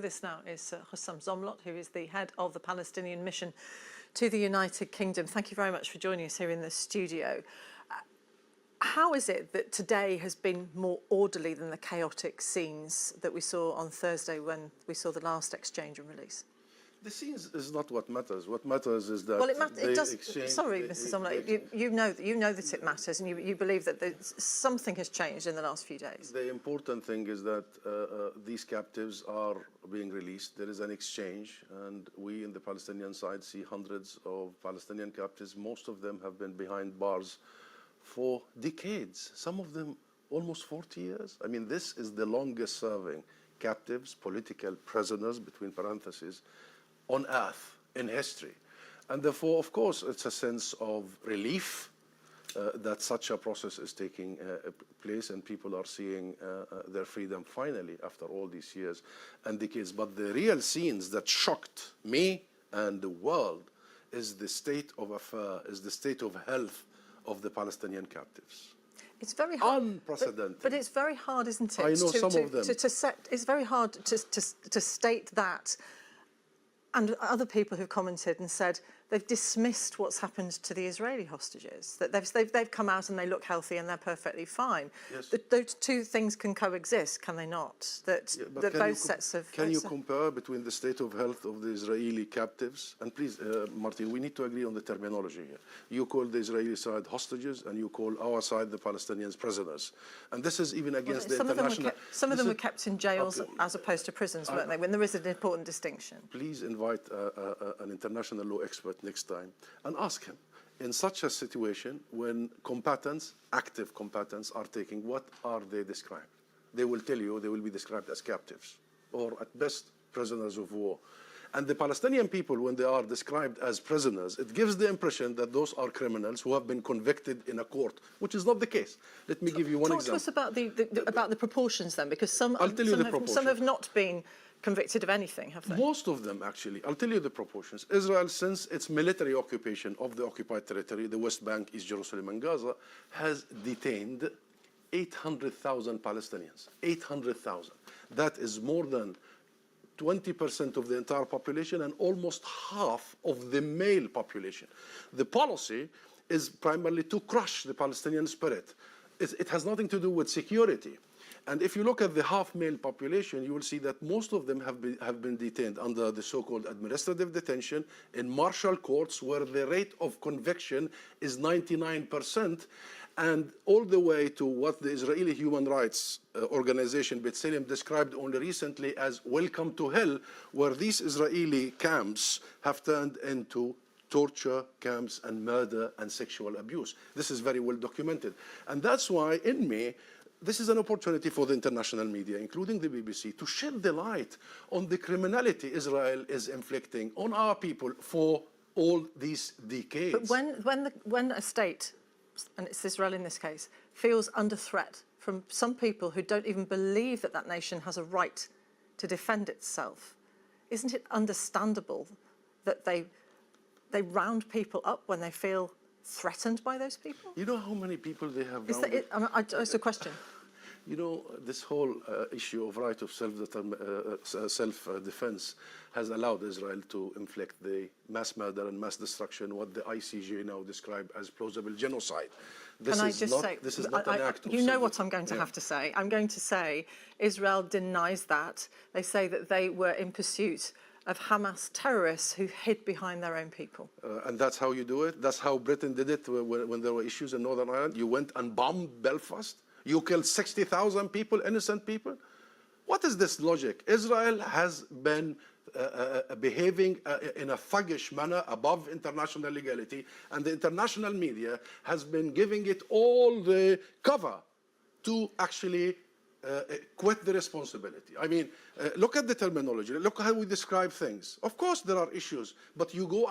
With us now is Husam Zomlot, who is the head of the Palestinian mission to the United Kingdom. Thank you very much for joining us here in the studio. How is it that today has been more orderly than the chaotic scenes that we saw on Thursday when we saw the last exchange and release? The scenes is not what matters. What matters is that it does. Sorry, Mr. Zomlot, you know that it matters, and you believe that something has changed in the last few days. The important thing is that these captives are being released. There is an exchange, and we in the Palestinian side see hundreds of Palestinian captives. Most of them have been behind bars for decades. Some of them almost 40 years. I mean, this is the longest serving captives, political prisoners, between parentheses, on earth in history. And therefore, of course, it's a sense of relief that such a process is taking place and people are seeing their freedom finally after all these years and decades. But the real scenes that shocked me and the world is the state of affair, is the state of health of the Palestinian captives. It's very hard, unprecedented. But it's very hard, isn't it? I know some of them. It's very hard to state that. And other people who've commented and said they've dismissed what's happened to the Israeli hostages, that they've come out and they look healthy and they're perfectly fine. Yes. Those two things can coexist, can they not? Can you compare between the state of health of the Israeli captives? And please, Martin, we need to agree on the terminology here. You call the Israeli side hostages and you call our side the Palestinians prisoners. And this is even against the international... Some of them were kept in jails as opposed to prisons, weren't they? When there is an important distinction. Please invite an international law expert next time and ask him, in such a situation when combatants, active combatants are taking, what are they described? They will tell you they will be described as captives or at best prisoners of war. And the Palestinian people, when they are described as prisoners, it gives the impression that those are criminals who have been convicted in a court, which is not the case. Let me give you one example. Talk to us about the proportions then, because some have not been convicted of anything, have they? Most of them, actually. I'll tell you the proportions. Israel, since its military occupation of the occupied territory, the West Bank, East Jerusalem, and Gaza, has detained 800,000 Palestinians. 800,000. That is more than 20% of the entire population and almost half of the male population. The policy is primarily to crush the Palestinian spirit. It has nothing to do with security. And if you look at the half-male population, you will see that most of them have been detained under the so-called administrative detention in martial courts, where the rate of conviction is 99%, and all the way to what the Israeli human rights organization B'Tselem described only recently as welcome to hell, where these Israeli camps have turned into torture camps and murder and sexual abuse. This is very well documented. And that's why, in May, this is an opportunity for the international media, including the BBC, to shed the light on the criminality Israel is inflicting on our people for all these decades. But when a state, and it's Israel in this case, feels under threat from some people who don't even believe that that nation has a right to defend itself, isn't it understandable that they round people up when they feel threatened by those people? You know how many people they have it's a question. You know, this whole issue of right of self-defense has allowed Israel to inflict the mass murder and mass destruction, what the ICJ now described as plausible genocide. This is not an act of... You know what I'm going to have to say. I'm going to say Israel denies that. They say that they were in pursuit of Hamas terrorists who hid behind their own people. And that's how you do it? That's how Britain did it when there were issues in Northern Ireland? You went and bombed Belfast? You killed 60,000 people, innocent people? What is this logic? Israel has been behaving in a thuggish manner above international legality, and the international media has been giving it all the cover to actually quit the responsibility. I mean, look at the terminology. Look how we describe things. Of course there are issues, but you go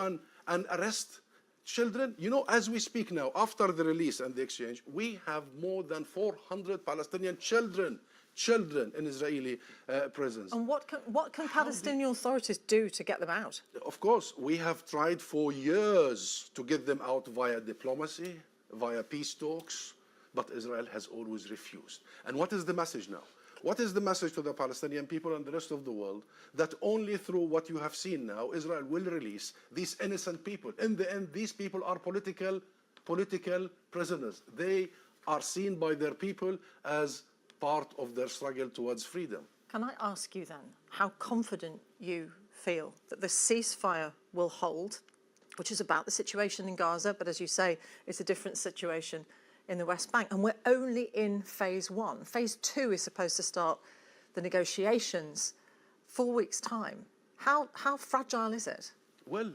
and arrest children. You know, as we speak now, after the release and the exchange, we have more than 400 Palestinian children in Israeli prisons. And what can Palestinian authorities do to get them out? Of course, we have tried for years to get them out via diplomacy, via peace talks, but Israel has always refused. And what is the message now? What is the message to the Palestinian people and the rest of the world? That only through what you have seen now, Israel will release these innocent people. In the end, these people are political prisoners. They are seen by their people as part of their struggle towards freedom. Can I ask you then how confident you feel that the ceasefire will hold, which is about the situation in Gaza, but as you say, it's a different situation in the West Bank, and we're only in phase 1. Phase 2 is supposed to start the negotiations 4 weeks' time. How fragile is it? Well,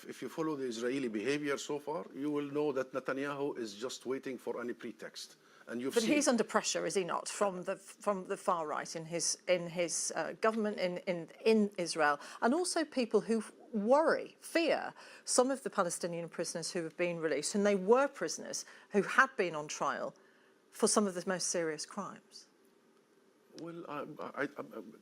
if you follow the Israeli behavior so far, you will know that Netanyahu is just waiting for any pretext. And But he's under pressure, is he not, from the far right in his government in Israel, and also people who fear some of the Palestinian prisoners who have been released, and they were prisoners who had been on trial for some of the most serious crimes. Well,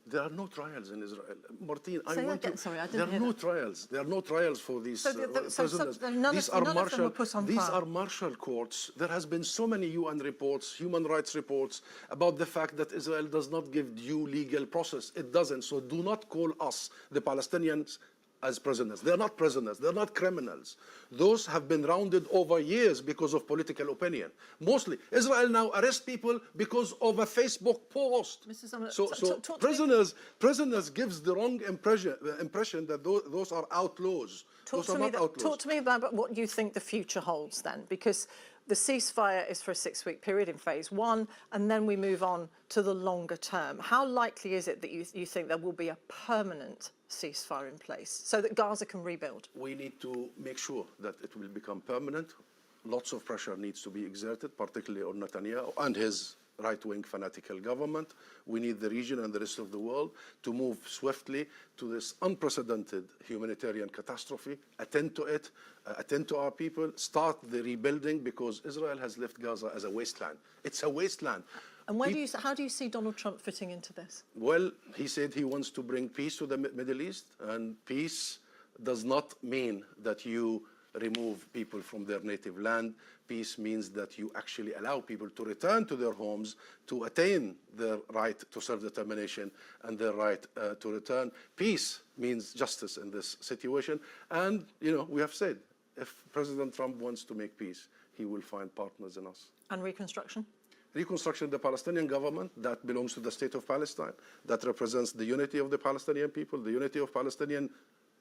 there are no trials in Israel. Martine, Sorry, I didn't hear no that. trials. There are no trials for these prisoners. None of them were put on These trial. are martial courts. There has been so many UN reports, human rights reports, about the fact that Israel does not give due legal process. It doesn't. So do not call us, the Palestinians, as prisoners. They're not prisoners. They're not criminals. Those have been rounded over years because of political opinion. Mostly, Israel now arrests people because of a Facebook post. Mr. Zomlot, So prisoners gives the wrong impression that those are outlaws. Those are not outlaws. Talk to me about what you think the future holds then, because the ceasefire is for a 6-week period in phase 1, and then we move on to the longer term. How likely is it that you think there will be a permanent ceasefire in place so that Gaza can rebuild? We need to make sure that it will become permanent. Lots of pressure needs to be exerted, particularly on Netanyahu and his right-wing fanatical government. We need the region and the rest of the world to move swiftly to this unprecedented humanitarian catastrophe, attend to it, attend to our people, start the rebuilding, because Israel has left Gaza as a wasteland. It's a wasteland. And how do you see Donald Trump fitting into this? Well, he said he wants to bring peace to the Middle East, and peace does not mean that you remove people from their native land. Peace means that you actually allow people to return to their homes, to attain their right to self-determination and their right to return. Peace means justice in this situation. And, we have said, if President Trump wants to make peace, he will find partners in us. And reconstruction? Reconstruction, the Palestinian government that belongs to the state of Palestine, that represents the unity of the Palestinian people, the unity of Palestinian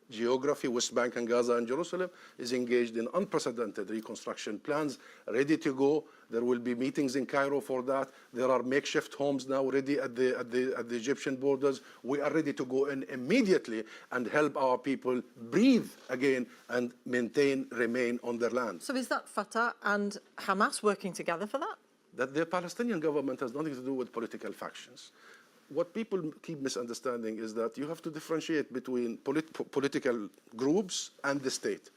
geography, West Bank and Gaza and Jerusalem, is engaged in unprecedented reconstruction plans, ready to go. There will be meetings in Cairo for that. There are makeshift homes now ready at the Egyptian borders. We are ready to go in immediately and help our people breathe again and remain on their land. So is that Fatah and Hamas working together for that? That the Palestinian government has nothing to do with political factions. What people keep misunderstanding is that you have to differentiate between political groups and the state.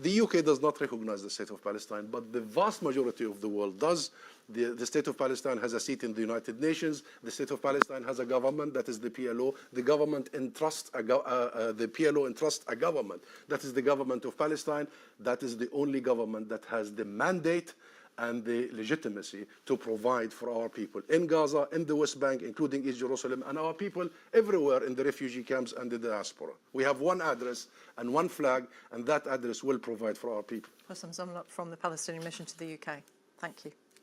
The UK does not recognize the state of Palestine, but the vast majority of the world does. The state of Palestine has a seat in the United Nations. The state of Palestine has a government, that is the PLO. The government entrusts the PLO entrusts a government, that is the government of Palestine. That is the only government that has the mandate and the legitimacy to provide for our people in Gaza, in the West Bank, including East Jerusalem, and our people everywhere in the refugee camps and the diaspora. We have one address and one flag, and that address will provide for our people. Husam Zomlot from the Palestinian Mission to the UK. Thank you.